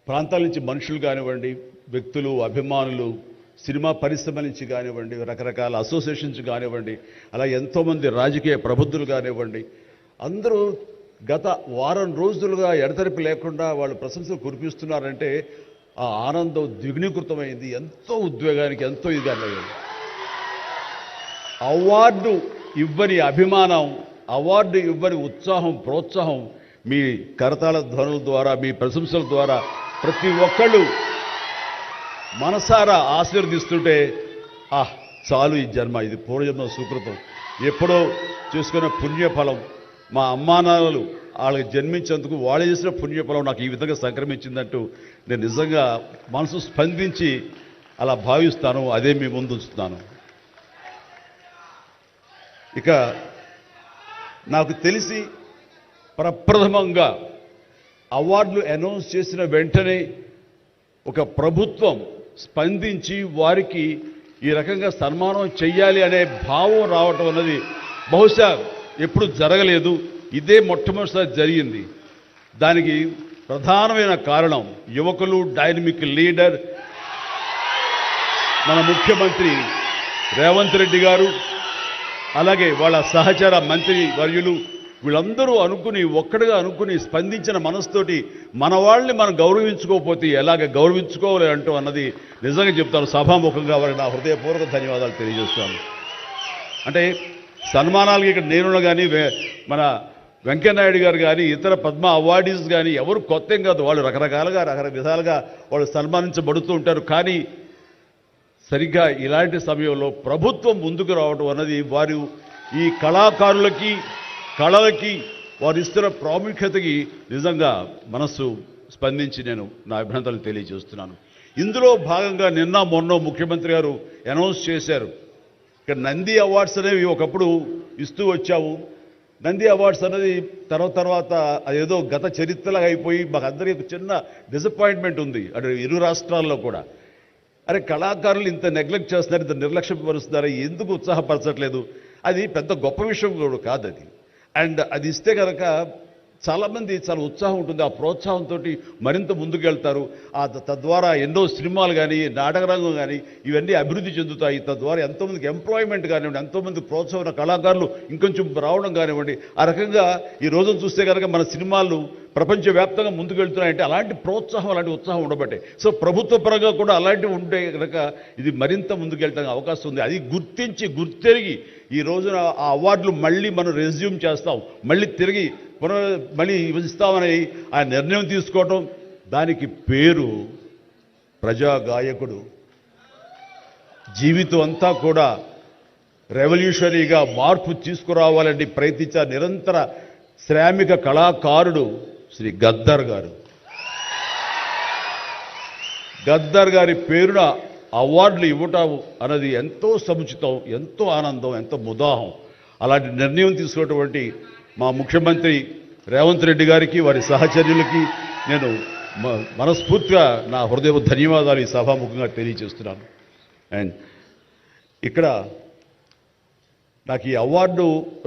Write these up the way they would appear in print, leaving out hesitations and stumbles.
ప్రాంతాల నుంచి మనుషులు కానివ్వండి, వ్యక్తులు, అభిమానులు, సినిమా పరిశ్రమ నుంచి కానివ్వండి, రకరకాల అసోసియేషన్స్ కానివ్వండి, అలా ఎంతోమంది రాజకీయ ప్రబుద్ధులు కానివ్వండి, అందరూ గత వారం రోజులుగా ఎడతెరిపి లేకుండా వాళ్ళు ప్రశంసలు కురిపిస్తున్నారంటే ఆ ఆనందం ద్విగుణీకృతమైంది. ఎంతో ఉద్వేగానికి ఎంతో ఇదిగా అవార్డు ఇవ్వని అభిమానం, అవార్డు ఇవ్వని ఉత్సాహం, ప్రోత్సాహం మీ కరతాళ ధ్వనుల ద్వారా, మీ ప్రశంసల ద్వారా ప్రతి ఒక్కళ్ళు మనసారా ఆశీర్వదిస్తుంటే చాలు ఈ జన్మ, ఇది పూర్వజన్మ సుకృతం, ఎప్పుడో చేసుకున్న పుణ్యఫలం, మా అమ్మానాన్నలు వాళ్ళకి జన్మించేందుకు వాళ్ళు చేసిన పుణ్యఫలం నాకు ఈ విధంగా సంక్రమించిందంటూ నేను నిజంగా మనసు స్పందించి అలా భావిస్తాను. అదే మీ ముందు ఉంచుతున్నాను. ఇక నాకు తెలిసి ప్రప్రథమంగా అవార్డులు అనౌన్స్ చేసిన వెంటనే ఒక ప్రభుత్వం స్పందించి వారికి ఈ రకంగా సన్మానం చెయ్యాలి అనే భావం రావటం అన్నది బహుశా ఎప్పుడు జరగలేదు. ఇదే మొట్టమొదటిసారి జరిగింది. దానికి ప్రధానమైన కారణం యువకులు, డైనమిక్ లీడర్ మన ముఖ్యమంత్రి రేవంత్ రెడ్డి గారు, అలాగే వాళ్ళ సహచర మంత్రి వర్యులు, వీళ్ళందరూ ఒక్కడిగా అనుకుని స్పందించిన మనసుతోటి మన వాళ్ళని మనం గౌరవించుకోకపోతే ఎలాగ గౌరవించుకోవాలి అంటూ అన్నది నిజంగా చెప్తాను. సభాముఖంగా వారికి నా హృదయపూర్వక ధన్యవాదాలు తెలియజేస్తాను. అంటే సన్మానాలకి ఇక్కడ నేను కానీ, మన వెంకయ్యనాయుడు గారు కానీ, ఇతర పద్మ అవార్డీస్ కానీ ఎవరు కొత్త ఏం కాదు. వాళ్ళు రకరకాలుగా విధాలుగా వాళ్ళు సన్మానించబడుతూ ఉంటారు. కానీ సరిగ్గా ఇలాంటి సమయంలో ప్రభుత్వం ముందుకు రావడం అన్నది వారు ఈ కళాకారులకి, కళలకి వారు ఇస్తున్న ప్రాముఖ్యతకి నిజంగా మనస్సు స్పందించి నేను నా అభినందనలు తెలియజేస్తున్నాను. ఇందులో భాగంగా నిన్న మొన్న ముఖ్యమంత్రి గారు అనౌన్స్ చేశారు. ఇక్కడ నంది అవార్డ్స్ అనేవి ఒకప్పుడు ఇస్తూ వచ్చాము. నంది అవార్డ్స్ అనేది తర్వాత అదేదో గత చరిత్రలాగా అయిపోయి మాకు అందరికీ చిన్న డిసప్పాయింట్మెంట్ ఉంది అటు ఇరు రాష్ట్రాల్లో కూడా. అరే, కళాకారులు ఇంత నెగ్లెక్ట్ చేస్తున్నారు, ఇంత నిర్లక్ష్యపరుస్తున్నారు, ఎందుకు ఉత్సాహపరచట్లేదు? అది పెద్ద గొప్ప విషయం కూడా కాదు అది. అండ్ అది ఇస్తే కనుక చాలామంది చాలా ఉత్సాహం ఉంటుంది. ఆ ప్రోత్సాహంతో మరింత ముందుకెళ్తారు. తద్వారా ఎన్నో సినిమాలు కానీ, నాటకరంగం కానీ ఇవన్నీ అభివృద్ధి చెందుతాయి. తద్వారా ఎంతోమందికి ఎంప్లాయ్మెంట్ కానివ్వండి, ఎంతోమంది ప్రోత్సాహం కళాకారులు ఇంకొంచెం రావడం కానివ్వండి. ఆ రకంగా ఈ రోజును చూస్తే కనుక మన సినిమాలు ప్రపంచవ్యాప్తంగా ముందుకెళ్తున్నాయంటే అలాంటి ప్రోత్సాహం, అలాంటి ఉత్సాహం ఉండబట్టే. సో ప్రభుత్వ పరంగా కూడా అలాంటివి ఉంటే కనుక ఇది మరింత ముందుకెళ్ళడానికి అవకాశం ఉంది. అది గుర్తెరిగి ఈ రోజున ఆ అవార్డులు మళ్ళీ మనం రెజ్యూమ్ చేస్తాం, మళ్ళీ తిరిగి మళ్ళీ ఇస్తామని ఆ నిర్ణయం తీసుకోవటం, దానికి పేరు ప్రజాగాయకుడు. జీవితం అంతా కూడా రెవల్యూషనరీగా మార్పు తీసుకురావాలని ప్రయత్నించే నిరంతర శ్రామిక కళాకారుడు శ్రీ గద్దర్ గారు. గద్దర్ గారి పేరున అవార్డులు ఇవ్వటం అన్నది ఎంతో సముచితం, ఎంతో ఆనందం, ఎంతో ముదాహం. అలాంటి నిర్ణయం తీసుకున్నటువంటి మా ముఖ్యమంత్రి రేవంత్ రెడ్డి గారికి, వారి సహచర్యులకి నేను మనస్ఫూర్తిగా నా హృదయ ధన్యవాదాలు ఈ సభాముఖంగా తెలియజేస్తున్నాను. అండ్ ఇక్కడ నాకు ఈ అవార్డు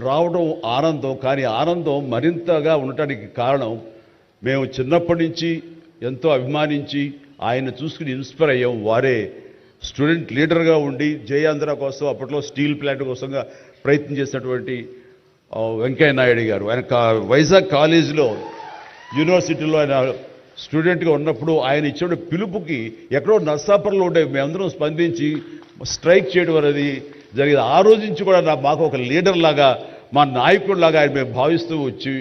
రావడం ఆనందం, కానీ ఆనందం మరింతగా ఉండటానికి కారణం మేము చిన్నప్పటి నుంచి ఎంతో అభిమానించి ఆయన చూసుకుని ఇన్స్పైర్ అయ్యాం. వారే స్టూడెంట్ లీడర్గా ఉండి జయాంధ్ర కోసం అప్పట్లో స్టీల్ ప్లాంట్ కోసంగా ప్రయత్నం చేసినటువంటి వెంకయ్యనాయుడు గారు. ఆయన వైజాగ్ కాలేజీలో, యూనివర్సిటీలో ఆయన స్టూడెంట్గా ఉన్నప్పుడు ఆయన ఇచ్చిన పిలుపుకి ఎక్కడో నర్సాపురంలో ఉండే మేమందరం స్పందించి స్ట్రైక్ చేయడం అనేది జరిగింది. ఆ రోజు నుంచి కూడా మాకు ఒక లీడర్ లాగా, మా నాయకుడిలాగా ఆయన మేము భావిస్తూ వచ్చి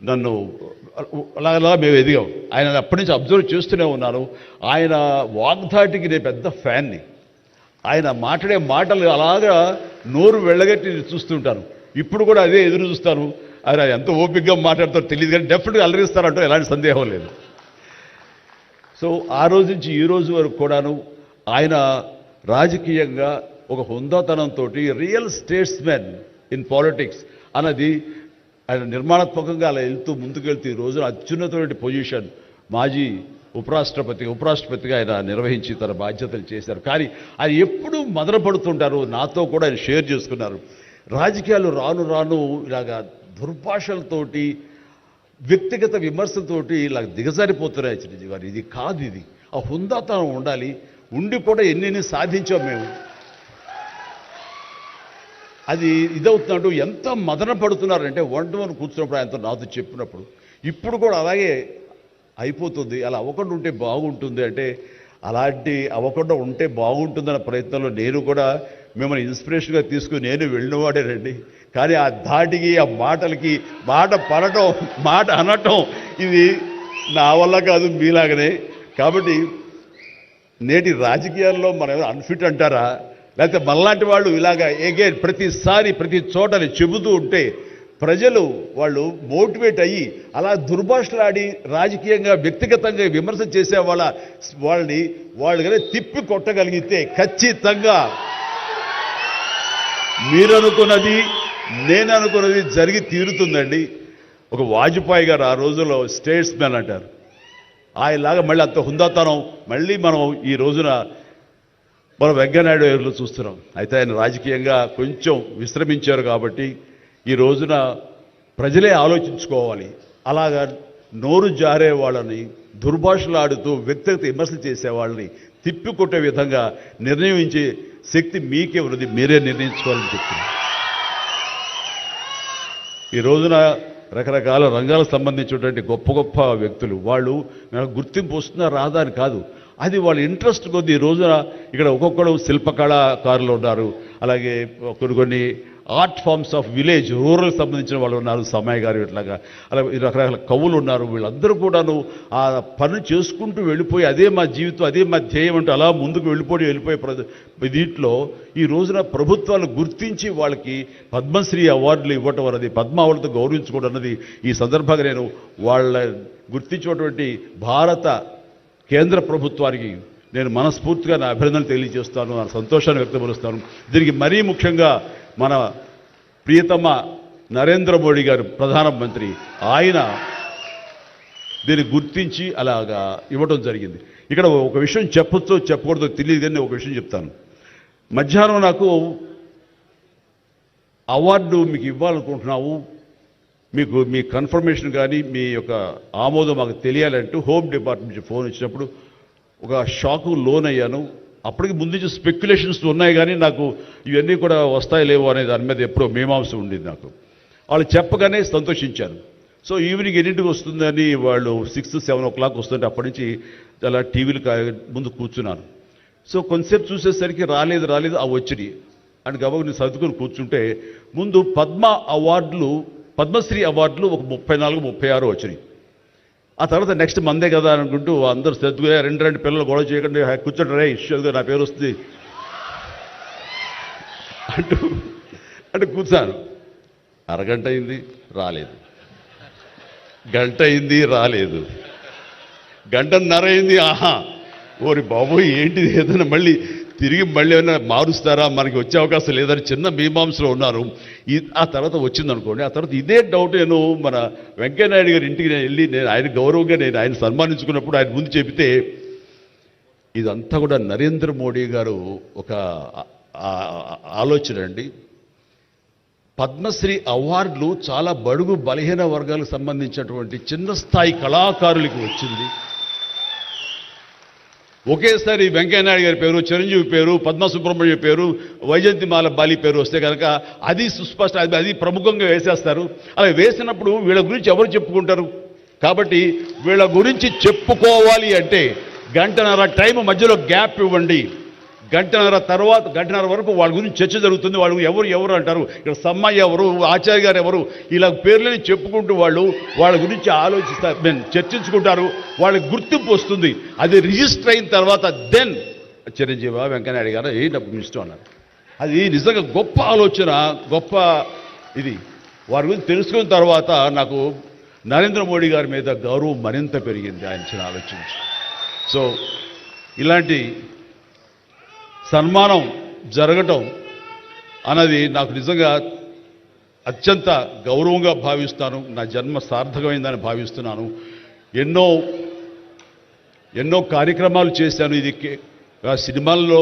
నన్ను అలాగా మేము ఎదిగాం. ఆయన అప్పటి నుంచి అబ్జర్వ్ చేస్తూనే ఉన్నాను. ఆయన వాగ్ధాటికి నేను పెద్ద ఫ్యాన్ని. ఆయన మాట్లాడే మాటలు అలాగా నోరు వెళ్ళగట్టి చూస్తుంటాను. ఇప్పుడు కూడా అదే ఎదురు చూస్తాను. ఆయన ఎంత ఓపికగా మాట్లాడతారో తెలియదు, కానీ డెఫినెట్గా అలరిస్తారంటూ ఎలాంటి సందేహం లేదు. సో ఆ రోజు నుంచి ఈ రోజు వరకు కూడాను ఆయన రాజకీయంగా ఒక హుందాతనంతో రియల్ స్టేట్స్మెన్ ఇన్ పాలిటిక్స్ అన్నది ఆయన నిర్మాణాత్మకంగా అలా ముందుకెళ్తూ ఈ రోజున అత్యున్నతమైన పొజిషన్ మాజీ ఉపరాష్ట్రపతిగా ఆయన నిర్వహించి తన బాధ్యతలు చేశారు. కానీ ఆయన ఎప్పుడూ మదనపడుతుంటారు. నాతో కూడా ఆయన షేర్ చేసుకున్నారు. రాజకీయాలు రాను ఇలాగా దుర్భాషలతోటి వ్యక్తిగత విమర్శలతోటి ఇలా దిగజారిపోతున్నాయి చిరంజీవి గారు. ఇది కాదు, ఇది ఆ హుందాతనం ఉండాలి. ఉండి కూడా ఎన్ని సాధించాం మేము. అది ఇదవుతున్నట్టు ఎంత మదన పడుతున్నారంటే వన్ కూర్చున్నప్పుడు ఆయనతో నాతో చెప్పినప్పుడు ఇప్పుడు కూడా అలాగే అయిపోతుంది. అలా అవ్వకుండా ఉంటే బాగుంటుంది అంటే అలాంటి అవ్వకుండా ఉంటే బాగుంటుందన్న ప్రయత్నంలో నేను కూడా మిమ్మల్ని ఇన్స్పిరేషన్గా తీసుకుని నేను వెళ్ళినవాడేనండి. కానీ ఆ ధాటికి ఆ మాటలకి మాట పడటం మాట అనటం ఇది నా వల్ల కాదు, మీలాగనే. కాబట్టి నేటి రాజకీయాల్లో మనం అన్ఫిట్ అంటారా, లేకపోతే మనలాంటి వాళ్ళు ఇలాగా ఎగైన్ ప్రతిసారి ప్రతి చోటని చెబుతూ ఉంటే ప్రజలు వాళ్ళు మోటివేట్ అయ్యి అలా దుర్భాషలాడి రాజకీయంగా వ్యక్తిగతంగా విమర్శ చేసే వాళ్ళని కానీ తిప్పి కొట్టగలిగితే ఖచ్చితంగా మీరనుకున్నది నేను అనుకున్నది జరిగి తీరుతుందండి. ఒక వాజ్పేయి గారు ఆ రోజుల్లో స్టేట్స్ మ్యాన్ అంటారు. ఆయనలాగా మళ్ళీ అంత హుందాతనం మళ్ళీ మనం ఈ రోజున మనం వెంకయ్యనాయుడు గారిలో చూస్తున్నాం. అయితే ఆయన రాజకీయంగా కొంచెం విశ్రమించారు కాబట్టి ఈ రోజున ప్రజలే ఆలోచించుకోవాలి. అలాగా నోరు జారే వాళ్ళని దుర్భాషలాడుతూ వ్యక్తిగత విమర్శలు చేసే వాళ్ళని తిప్పికొట్టే విధంగా నిర్ణయించే శక్తి మీకే ఉన్నది, మీరే నిర్ణయించుకోవాలని చెప్తున్నారు. ఈ రోజున రకరకాల రంగాలకు సంబంధించినటువంటి గొప్ప గొప్ప వ్యక్తులు వాళ్ళు నాకు గుర్తింపు వస్తుందా రాదా అని కాదు, అది వాళ్ళ ఇంట్రెస్ట్ కొద్ది. ఈ రోజున ఇక్కడ ఒక్కొక్కరు శిల్పకళాకారులు ఉన్నారు, అలాగే కొన్ని art forms of village rural సంబంధించిన వాళ్ళు ఉన్నారు, సమయ గారు ఇట్లాగా అలా రకరకాల కవులు ఉన్నారు. వీళ్ళందరూ కూడాను ఆ పని చేసుకుంటూ వెళ్ళిపోయి అదే మా జీవితం అదే మా ధ్యేయం అంటూ అలా ముందుకు వెళ్ళిపోయే దీంట్లో ఈ రోజున ప్రభుత్వాలు గుర్తించి వాళ్ళకి పద్మశ్రీ అవార్డులు ఇవ్వటం అన్నది, పద్మ అవార్డుతో గౌరవించుకోవడం అన్నది ఈ సందర్భంగా నేను వాళ్ళ గుర్తించినటువంటి భారత కేంద్ర ప్రభుత్వానికి నేను మనస్ఫూర్తిగా నా అభినందనలు తెలియజేస్తాను, నా సంతోషాన్ని వ్యక్తపరుస్తాను. దీనికి మరీ ముఖ్యంగా మన ప్రియతమ నరేంద్ర మోడీ గారు ప్రధానమంత్రి, ఆయన దీన్ని గుర్తించి అలాగా ఇవ్వడం జరిగింది. ఇక్కడ ఒక విషయం చెప్పొచ్చో చెప్పకూడదో తెలియదు కానీ ఒక విషయం చెప్తాను. మధ్యాహ్నం నాకు అవార్డు మీకు ఇవ్వాలనుకుంటున్నాము, మీకు మీ కన్ఫర్మేషన్ కానీ మీ యొక్క ఆమోదం మాకు తెలియాలంటూ హోమ్ డిపార్ట్మెంట్ నుంచి ఫోన్ ఇచ్చినప్పుడు ఒక షాకు లోన్ అయ్యాను. అప్పటికి ముందు నుంచి స్పెక్యులేషన్స్ ఉన్నాయి కానీ నాకు ఇవన్నీ కూడా వస్తాయి లేవో అనే దాని మీద ఎప్పుడో మీమాంస ఉండేది నాకు. వాళ్ళు చెప్పగానే సంతోషించాను. సో ఈవినింగ్ ఎన్నింటికి వస్తుందని వాళ్ళు 6-7 o'clock వస్తుంటే అప్పటి నుంచి అలా టీవీలు ముందు కూర్చున్నాను. సో కొంతసేపు చూసేసరికి రాలేదు ఆ వచ్చినాయి అని గబగబా నేను సర్దుకొని కూర్చుంటే ముందు పద్మశ్రీ అవార్డులు ఒక 34-36 వచ్చినాయి. ఆ తర్వాత నెక్స్ట్ మందే కదా అనుకుంటూ అందరూ సర్దుగా రెండు పిల్లలు గొడవ చేయకుండా కూర్చోండి రే ఇష్యూగా నా పేరు వస్తుంది అంటూ కూర్చాను. అరగంట అయింది రాలేదు, గంట అయింది రాలేదు, గంటన్నర అయింది. ఆహా ఓరి బాబోయ్ ఏంటిది, ఏదైనా మళ్ళీ ఏమైనా మారుస్తారా, మనకి వచ్చే అవకాశం లేదని చిన్న మీమాంసలో ఉన్నారు. ఆ తర్వాత వచ్చిందనుకోండి, ఆ తర్వాత ఇదే డౌట్ నేను మన వెంకయ్యనాయుడు గారి ఇంటికి వెళ్ళి నేను ఆయన గౌరవంగా నేను ఆయన సన్మానించుకున్నప్పుడు ఆయన ముందు చెబితే ఇదంతా కూడా నరేంద్ర మోడీ గారు ఒక ఆలోచన అండి. పద్మశ్రీ అవార్డులు చాలా బడుగు బలహీన వర్గాలకు సంబంధించినటువంటి చిన్న స్థాయి కళాకారులకు వచ్చింది. ఒకేసారి వెంకయ్యనాయుడు గారి పేరు, చిరంజీవి పేరు, పద్మ సుబ్రహ్మణ్యం పేరు, వైజయంతిమాల బాలి పేరు వస్తే కనుక అది సుస్పష్ట, అది ప్రముఖంగా వేసేస్తారు. అలా వేసినప్పుడు వీళ్ళ గురించి ఎవరు చెప్పుకుంటారు? కాబట్టి వీళ్ళ గురించి చెప్పుకోవాలి అంటే గంటన్నర టైం మధ్యలో గ్యాప్ ఇవ్వండి. గంటన్నర వరకు వాళ్ళ గురించి చర్చ జరుగుతుంది. వాళ్ళు ఎవరు అంటారు, ఇక్కడ సమ్మయ్య ఎవరు, ఆచార్య గారు ఎవరు, ఇలా పేర్లని చెప్పుకుంటూ వాళ్ళ గురించి ఆలోచిస్తారు, చర్చించుకుంటారు. వాళ్ళకి గుర్తింపు వస్తుంది. అది రిజిస్టర్ అయిన తర్వాత దెన్ చిరంజీవి వెంకయ్యనాయుడు గారు ఏంటి ఇష్టం అన్నారు. అది నిజంగా గొప్ప ఆలోచన, గొప్ప ఇది. వారి గురించి తెలుసుకున్న తర్వాత నాకు నరేంద్ర మోడీ గారి మీద గౌరవం మరింత పెరిగింది ఆయన చిన్న ఆలోచించి. సో ఇలాంటి సన్మానం జరగటం అన్నది నాకు నిజంగా అత్యంత గౌరవంగా భావిస్తాను. నా జన్మ సార్థకమైందని భావిస్తున్నాను. ఎన్నో కార్యక్రమాలు చేశాను. ఇది సినిమాల్లో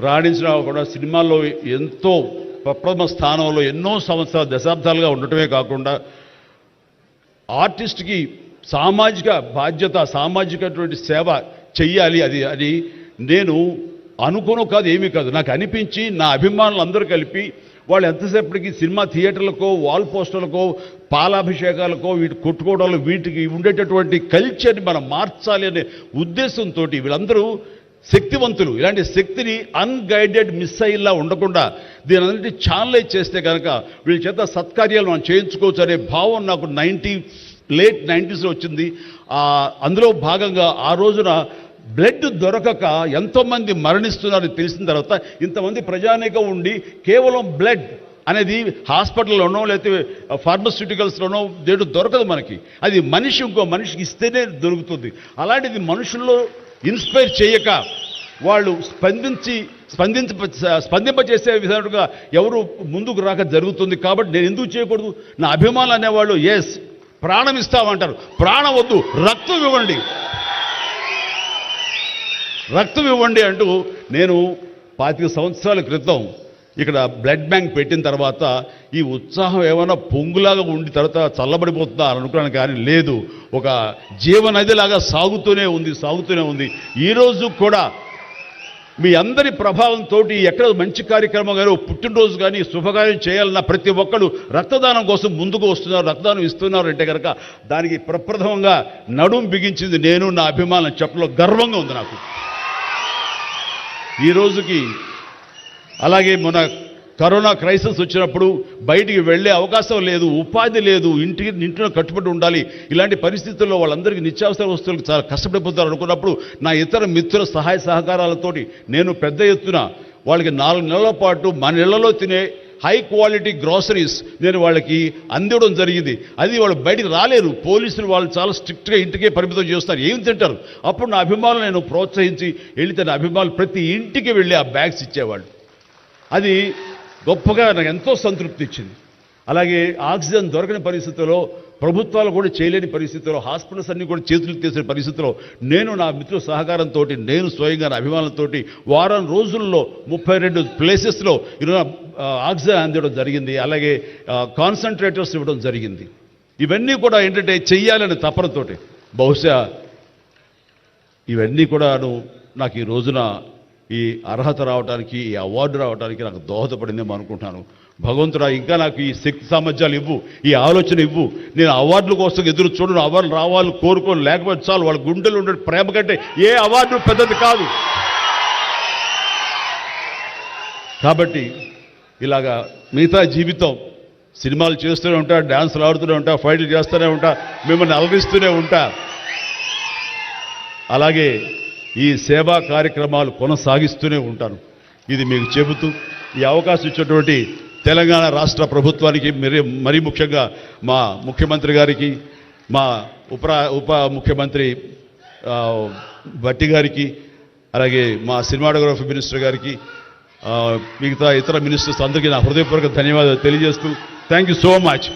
రాణించిన కూడా సినిమాల్లో ఎంతో ప్రథమ స్థానంలో ఎన్నో సంవత్సరాలు దశాబ్దాలుగా ఉండటమే కాకుండా ఆర్టిస్ట్కి సామాజిక బాధ్యత, సామాజికటువంటి సేవ చెయ్యాలి. అది నేను అనుకోను కాదు, ఏమీ కాదు, నాకు అనిపించి నా అభిమానులు అందరూ కలిపి వాళ్ళు ఎంతసేపటికి సినిమా థియేటర్లకో వాల్ పోస్టర్లకో పాలాభిషేకాలకో వీటి కొట్టుకోవడాలు వీటికి ఉండేటటువంటి కల్చర్ని మనం మార్చాలి అనే ఉద్దేశంతో వీళ్ళందరూ శక్తివంతులు. ఇలాంటి శక్తిని అన్గైడెడ్ మిస్సైల్లా ఉండకుండా దీని అన్నింటి ఛానలైజ్ చేస్తే కనుక వీళ్ళ చేత సత్కార్యాలు మనం చేయించుకోవచ్చు అనే భావం నాకు లేట్ 90s వచ్చింది. అందులో భాగంగా ఆ రోజున బ్లడ్ దొరకక ఎంతోమంది మరణిస్తున్నారని తెలిసిన తర్వాత ఇంతమంది ప్రజానీకం ఉండి కేవలం బ్లడ్ అనేది హాస్పిటల్లోనో లేకపోతే ఫార్మస్యూటికల్స్లోనో దేడు దొరకదు మనకి. అది మనిషి ఇంకో మనిషికి ఇస్తేనే దొరుకుతుంది. అలాంటిది మనుషుల్లో ఇన్స్పైర్ చేయక వాళ్ళు స్పందింపచేసే విధంగా ఎవరు ముందుకు రాక జరుగుతుంది. కాబట్టి నేను ఎందుకు చేయకూడదు? నా అభిమానులు అనేవాళ్ళు ఎస్ ప్రాణం ఇస్తామంటారు. ప్రాణం వద్దు, రక్తం ఇవ్వండి, రక్తం ఇవ్వండి అంటూ నేను 25 సంవత్సరాల క్రితం ఇక్కడ బ్లడ్ బ్యాంక్ పెట్టిన తర్వాత ఈ ఉత్సాహం ఏమైనా పొంగులాగా ఉండి తర్వాత చల్లబడిపోతుందా అని అనుకున్నాను. కానీ లేదు, ఒక జీవనదిలాగా సాగుతూనే ఉంది. ఈరోజు కూడా మీ అందరి ప్రభావంతో ఎక్కడ మంచి కార్యక్రమం కానీ పుట్టినరోజు కానీ శుభకార్యం చేయాలన్న ప్రతి ఒక్కరు రక్తదానం కోసం ముందుకు వస్తున్నారు, రక్తదానం ఇస్తున్నారు అంటే కనుక దానికి ప్రప్రథమంగా నడుం బిగించింది నేను, నా అభిమానులు చెప్పలో గర్వంగా ఉంది నాకు ఈ రోజుకి. అలాగే మన కరోనా క్రైసిస్ వచ్చినప్పుడు బయటికి వెళ్ళే అవకాశం లేదు, ఉపాధి లేదు, ఇంట్లో కట్టుబడి ఉండాలి. ఇలాంటి పరిస్థితుల్లో వాళ్ళందరికీ నిత్యావసర వస్తువులకు చాలా కష్టపడిపోతారు అనుకున్నప్పుడు నా ఇతర మిత్రుల సహాయ సహకారాలతోటి నేను పెద్ద ఎత్తున వాళ్ళకి 4 నెలల పాటు మన ఇళ్లలో తినే హై క్వాలిటీ గ్రాసరీస్ నేను వాళ్ళకి అందివ్వడం జరిగింది. అది వాళ్ళు బయటికి రాలేరు, పోలీసులు వాళ్ళు చాలా స్ట్రిక్ట్గా ఇంటికే పరిమితం చేస్తారు, ఏం తింటారు. అప్పుడు నా అభిమానులు నేను ప్రోత్సహించి వెళితే నా అభిమానులు ప్రతి ఇంటికి వెళ్ళి ఆ బ్యాగ్స్ ఇచ్చేవాళ్ళు. అది గొప్పగా నాకు ఎంతో సంతృప్తి ఇచ్చింది. అలాగే ఆక్సిజన్ దొరకని పరిస్థితుల్లో, ప్రభుత్వాలు కూడా చేయలేని పరిస్థితుల్లో, హాస్పిటల్స్ అన్నీ కూడా చేతులు తీసిన పరిస్థితుల్లో నేను నా మిత్రుల సహకారంతో నేను స్వయంగా నా అభిమానులతో వారం రోజుల్లో 32 ప్లేసెస్లో ఈరోజు ఆక్సిజన్ అందివ్వడం జరిగింది. అలాగే కాన్సన్ట్రేటర్స్ ఇవ్వడం జరిగింది. ఇవన్నీ కూడా ఏంటంటే చెయ్యాలనే తపనతోటి బహుశా ఇవన్నీ కూడాను నాకు ఈ రోజున ఈ అర్హత రావడానికి, ఈ అవార్డు రావడానికి నాకు దోహదపడిందేమో అనుకుంటున్నాను. భగవంతుడా ఇంకా నాకు ఈ శక్తి సామర్థ్యాలు ఇవ్వు, ఈ ఆలోచన ఇవ్వు. నేను అవార్డుల కోసం ఎదురు చూడను, అవార్డులు రావాలి కోరుకోను, లేకపోతే చాలు. వాళ్ళ గుండెలు ఉండే ప్రేమ కంటే ఏ అవార్డు పెద్దది కాదు. కాబట్టి ఇలాగా మిగతా జీవితం సినిమాలు చేస్తూనే ఉంటా, డ్యాన్సులు ఆడుతూనే ఉంటా, ఫైట్లు చేస్తూనే ఉంటా, మిమ్మల్ని అలరిస్తూనే ఉంటా. అలాగే ఈ సేవా కార్యక్రమాలు కొనసాగిస్తూనే ఉంటాను. ఇది మీకు చెబుతూ ఈ అవకాశం ఇచ్చినటువంటి తెలంగాణ రాష్ట్ర ప్రభుత్వానికి మరీ ముఖ్యంగా మా ముఖ్యమంత్రి గారికి, మా ఉప ముఖ్యమంత్రి భట్టి గారికి, అలాగే మా సినిమాటోగ్రఫీ మినిస్టర్ గారికి, మిగతా ఇతర మినిస్టర్స్ అందరికీ నా హృదయపూర్వక ధన్యవాదాలు తెలియజేస్తూ థ్యాంక్ యూ సో మచ్.